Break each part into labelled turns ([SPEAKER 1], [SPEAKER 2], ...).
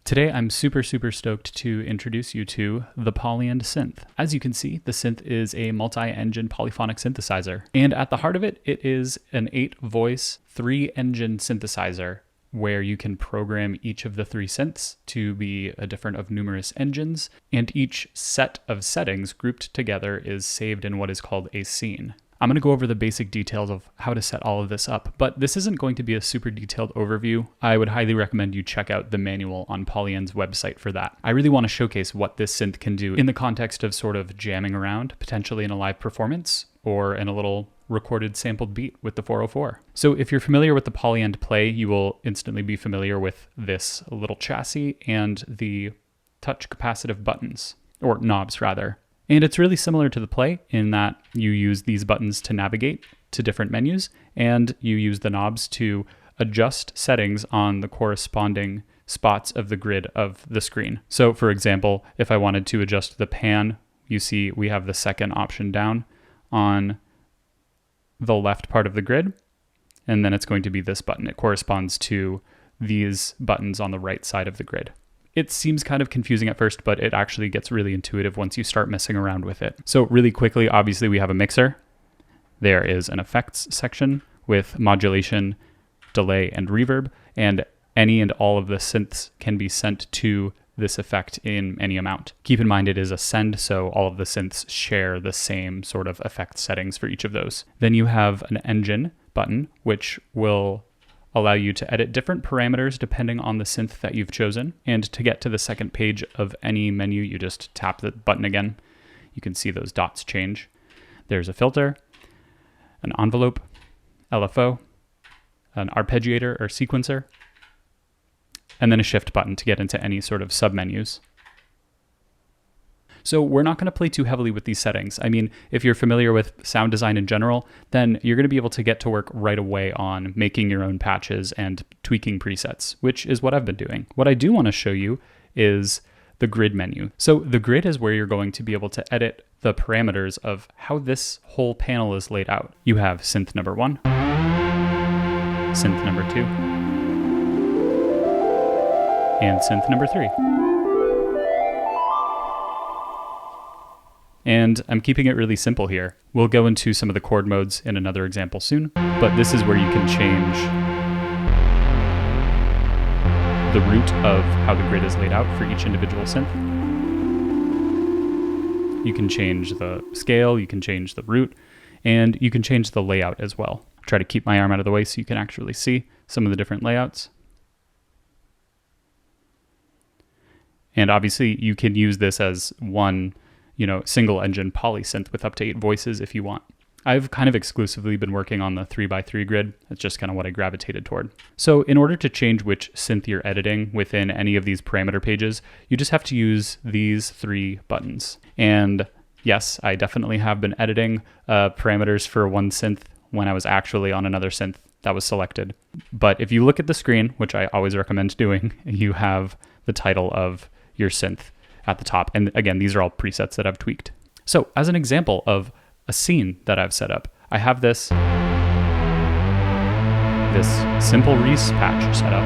[SPEAKER 1] Today I'm super stoked to introduce you to the Polyend Synth. As you can see, the synth is a multi-engine polyphonic synthesizer. And at the heart of it, it is an 8-voice, 3-engine synthesizer where you can program each of the 3 synths to be a different of numerous engines, and each set of settings grouped together is saved in what is called a scene. I'm going to go over the basic details of how to set all of this up, but this isn't going to be a super detailed overview. I would highly recommend you check out the manual on Polyend's website for that. I really want to showcase what this synth can do in the context of sort of jamming around, potentially in a live performance, or in a little recorded sampled beat with the 404. So if you're familiar with the Polyend Play, you will instantly be familiar with this little chassis and the touch capacitive buttons, or knobs rather. And it's really similar to the Play in that you use these buttons to navigate to different menus, and you use the knobs to adjust settings on the corresponding spots of the grid of the screen. So for example, if I wanted to adjust the pan, you see we have the second option down on the left part of the grid, and then it's going to be this button. It corresponds to these buttons on the right side of the grid. It seems kind of confusing at first, but it actually gets really intuitive once you start messing around with it. So really quickly, obviously we have a mixer. There is an effects section with modulation, delay, and reverb, and any and all of the synths can be sent to this effect in any amount. Keep in mind it is a send, so all of the synths share the same sort of effect settings for each of those. Then you have an engine button, which will allow you to edit different parameters depending on the synth that you've chosen. And to get to the second page of any menu, you just tap the button again. You can see those dots change. There's a filter, an envelope, LFO, an arpeggiator or sequencer, and then a shift button to get into any sort of submenus. So we're not going to play too heavily with these settings. I mean, if you're familiar with sound design in general, then you're going to be able to get to work right away on making your own patches and tweaking presets, which is what I've been doing. What I do want to show you is the grid menu. So the grid is where you're going to be able to edit the parameters of how this whole panel is laid out. You have synth number 1, synth number 2, and synth number 3. And I'm keeping it really simple here. We'll go into some of the chord modes in another example soon, but this is where you can change the route of how the grid is laid out for each individual synth. You can change the scale, you can change the route, and you can change the layout as well. Try to keep my arm out of the way so you can actually see some of the different layouts. And obviously you can use this as one single engine poly synth with up to 8 voices if you want. I've kind of exclusively been working on the 3x3 grid. That's just kind of what I gravitated toward. So in order to change which synth you're editing within any of these parameter pages, you just have to use these 3 buttons. And yes, I definitely have been editing parameters for one synth when I was actually on another synth that was selected. But if you look at the screen, which I always recommend doing, you have the title of your synth at the top. And again, these are all presets that I've tweaked. So as an example of a scene that I've set up, I have this simple Reese patch set up.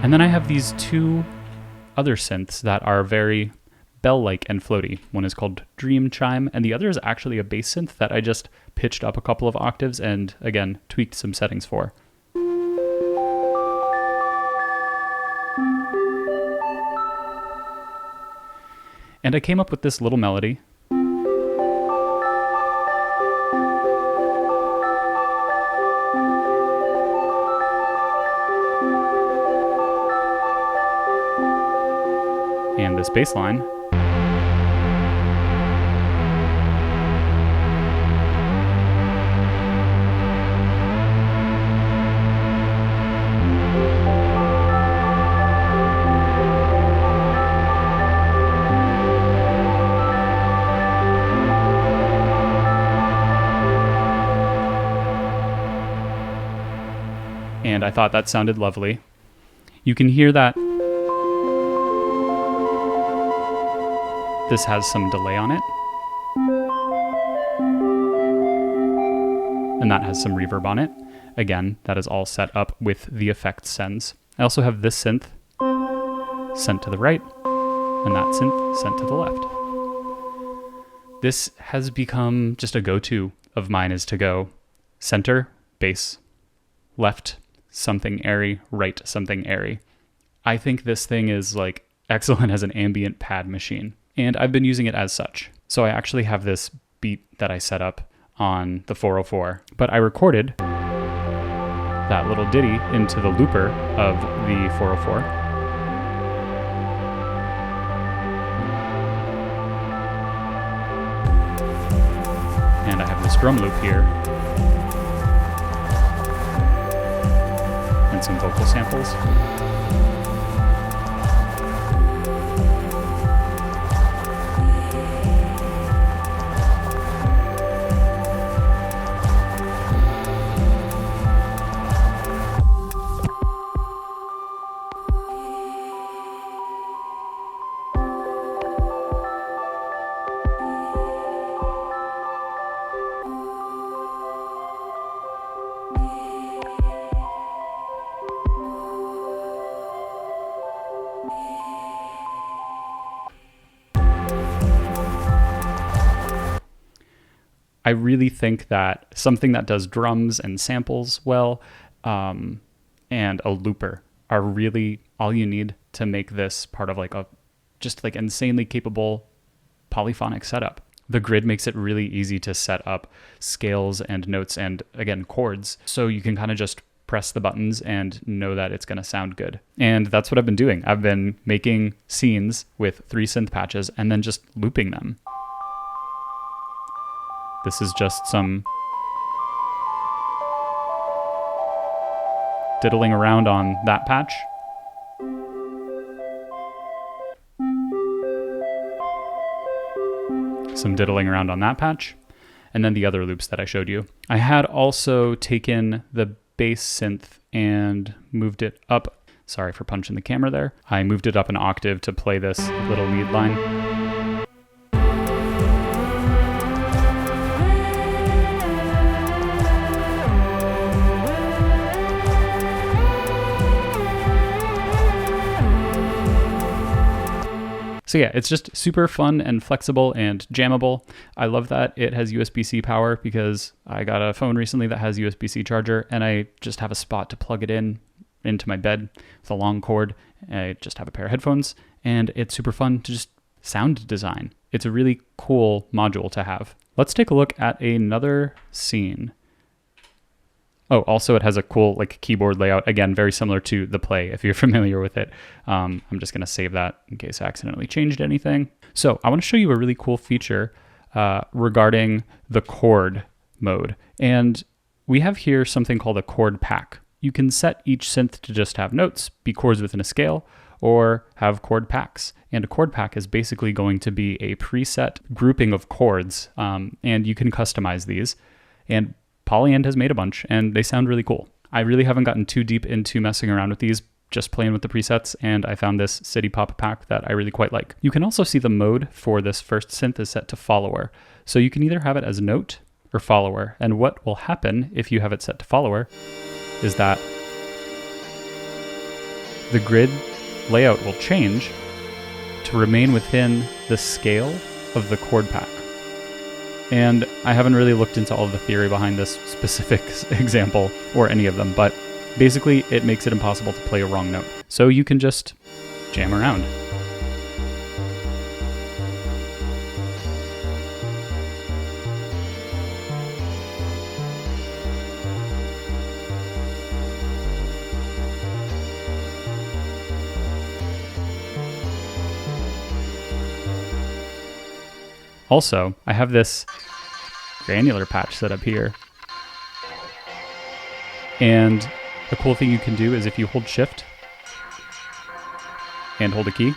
[SPEAKER 1] And then I have these 2 other synths that are very bell-like and floaty. One is called Dream Chime, and the other is actually a bass synth that I just pitched up a couple of octaves and again, tweaked some settings for. And I came up with this little melody. And this bass line. And I thought that sounded lovely. You can hear that this has some delay on it. And that has some reverb on it. Again, that is all set up with the effect sends. I also have this synth sent to the right, and that synth sent to the left. This has become just a go-to of mine, is to go center, bass, left, something airy, right, something airy. I think this thing is like excellent as an ambient pad machine, and I've been using it as such. So I actually have this beat that I set up on the 404, but I recorded that little ditty into the looper of the 404. And I have this drum loop here, and some vocal samples. I really think that something that does drums and samples well, and a looper are really all you need to make this part of like a just like insanely capable polyphonic setup. The grid makes it really easy to set up scales and notes and, again, chords, so you can kind of just press the buttons and know that it's going to sound good. And that's what I've been doing. I've been making scenes with 3 synth patches and then just looping them. This is just some diddling around on that patch. Some diddling around on that patch. And then the other loops that I showed you. I had also taken the bass synth and moved it up. Sorry for punching the camera there. I moved it up an octave to play this little lead line. So yeah, it's just super fun and flexible and jammable. I love that it has USB-C power because I got a phone recently that has USB-C charger, and I just have a spot to plug it into my bed with a long cord. I just have a pair of headphones, and it's super fun to just sound design. It's a really cool module to have. Let's take a look at another scene. Oh, also it has a cool like keyboard layout. Again, very similar to the Play, if you're familiar with it. I'm just gonna save that in case I accidentally changed anything. So I wanna show you a really cool feature regarding the chord mode. And we have here something called a chord pack. You can set each synth to just have notes, be chords within a scale, or have chord packs. And a chord pack is basically going to be a preset grouping of chords, and you can customize these. And Polyend has made a bunch, and they sound really cool. I really haven't gotten too deep into messing around with these, just playing with the presets, and I found this City Pop pack that I really quite like. You can also see the mode for this first synth is set to follower. So you can either have it as note or follower, and what will happen if you have it set to follower is that the grid layout will change to remain within the scale of the chord pack. And I haven't really looked into all of the theory behind this specific example or any of them, but basically it makes it impossible to play a wrong note. So you can just jam around. Also, I have this granular patch set up here. And the cool thing you can do is if you hold Shift and hold a key,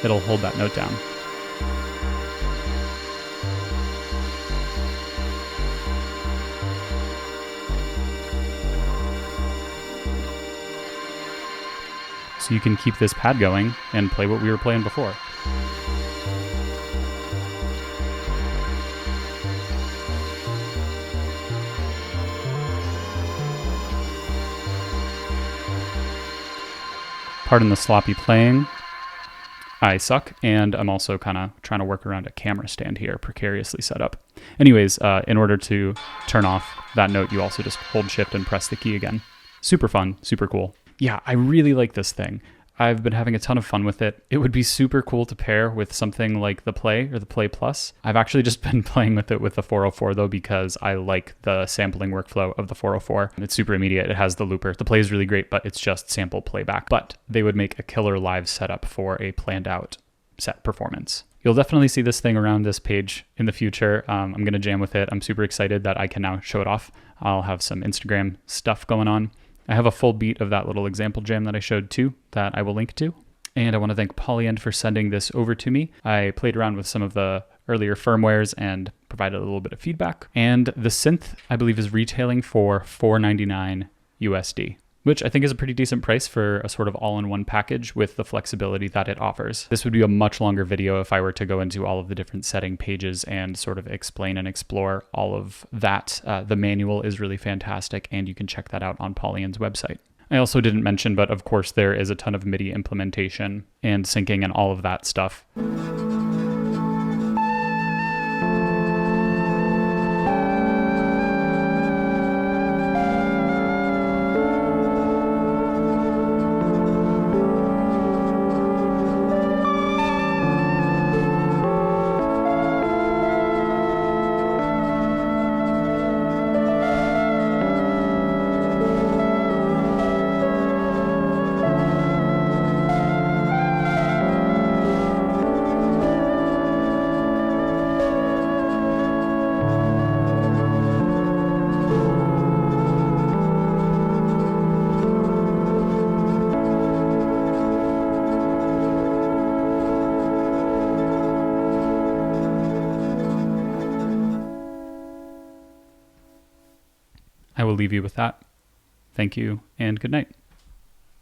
[SPEAKER 1] it'll hold that note down. So you can keep this pad going and play what we were playing before. Pardon the sloppy playing. I suck, and I'm also kind of trying to work around a camera stand here, precariously set up. Anyways, in order to turn off that note, you also just hold shift and press the key again. Super fun, super cool. Yeah, I really like this thing. I've been having a ton of fun with it. It would be super cool to pair with something like the Play or the Play Plus. I've actually just been playing with it with the 404 though, because I like the sampling workflow of the 404. It's super immediate. It has the looper. The Play is really great, but it's just sample playback. But they would make a killer live setup for a planned out set performance. You'll definitely see this thing around this page in the future. I'm going to jam with it. I'm super excited that I can now show it off. I'll have some Instagram stuff going on. I have a full beat of that little example jam that I showed too that I will link to. And I want to thank Polyend for sending this over to me. I played around with some of the earlier firmwares and provided a little bit of feedback. And the synth, I believe, is retailing for $4.99 USD, which I think is a pretty decent price for a sort of all-in-one package with the flexibility that it offers. This would be a much longer video if I were to go into all of the different setting pages and sort of explain and explore all of that. The manual is really fantastic, and you can check that out on Polyend's website. I also didn't mention, but of course there is a ton of MIDI implementation and syncing and all of that stuff. I will leave you with that. Thank you and good night.